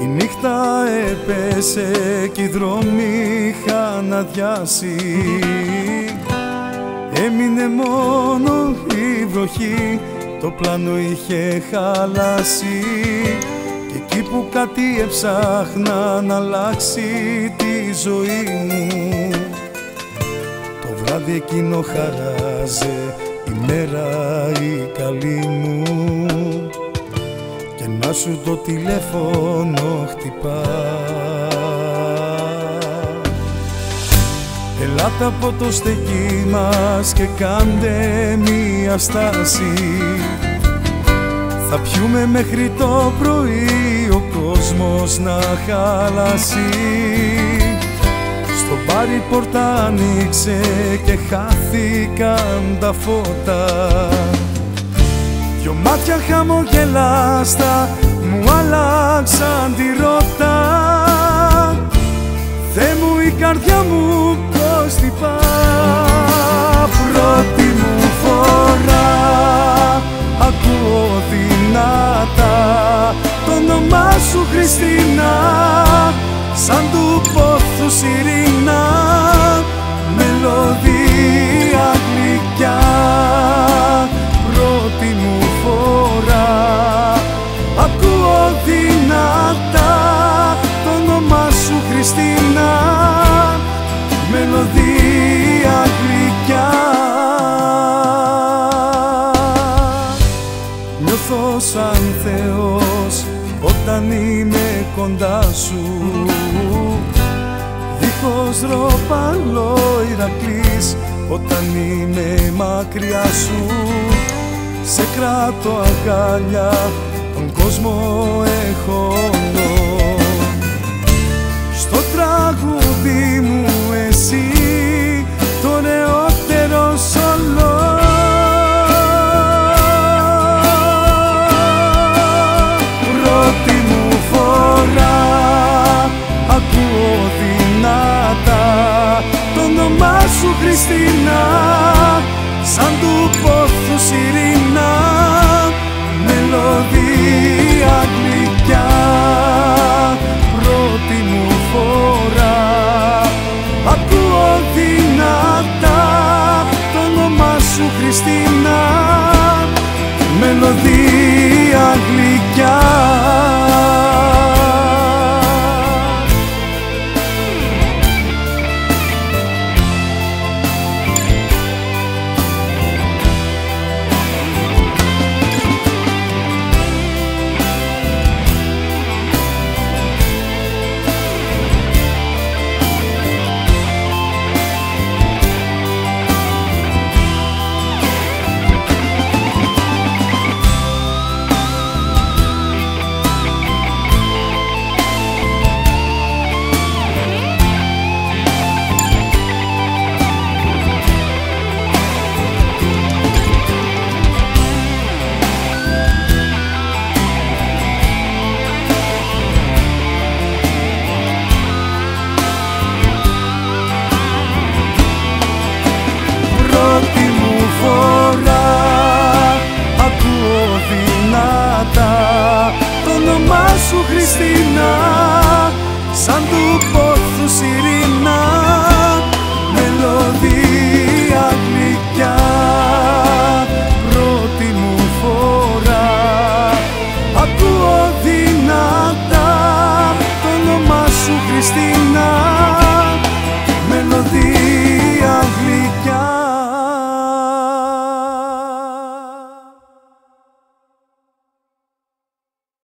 Η νύχτα έπεσε κι οι δρόμοι είχαν αδειάσει. Έμεινε μόνο η βροχή, το πλάνο είχε χαλάσει. Και εκεί που κάτι έψαχνα να αλλάξει τη ζωή μου, το βράδυ εκείνο χαράζε η μέρα η καλή μου. Και να σου το τηλέφωνο χτυπά. Ελάτε από το στεκί μας και κάντε μία στάση. Θα πιούμε μέχρι το πρωί, ο κόσμος να χαλάσει. Στο μπαρ η πόρτα άνοιξε και χάθηκαν τα φώτα. Δυο μάτια χαμογελάστα μου άλλαξαν τη ρότα. Θεέ μου, η καρδιά μου πως χτυπά. Πρώτη μου φορά ακούω δυνατά το όνομά σου Χριστίνα, σαν του πόθου σιρήνα, μελωδία γλυκιά. Πρώτη μου φορά ακούω δυνατά το όνομά σου Χριστίνα, μελωδία γλυκιά. Νιώθω σαν Θεός όταν είμαι κοντά σου, δίχως ρόπαλο Ηρακλής όταν είμαι μακριά σου. Σε κράτω αγκάλια, τον κόσμο έχω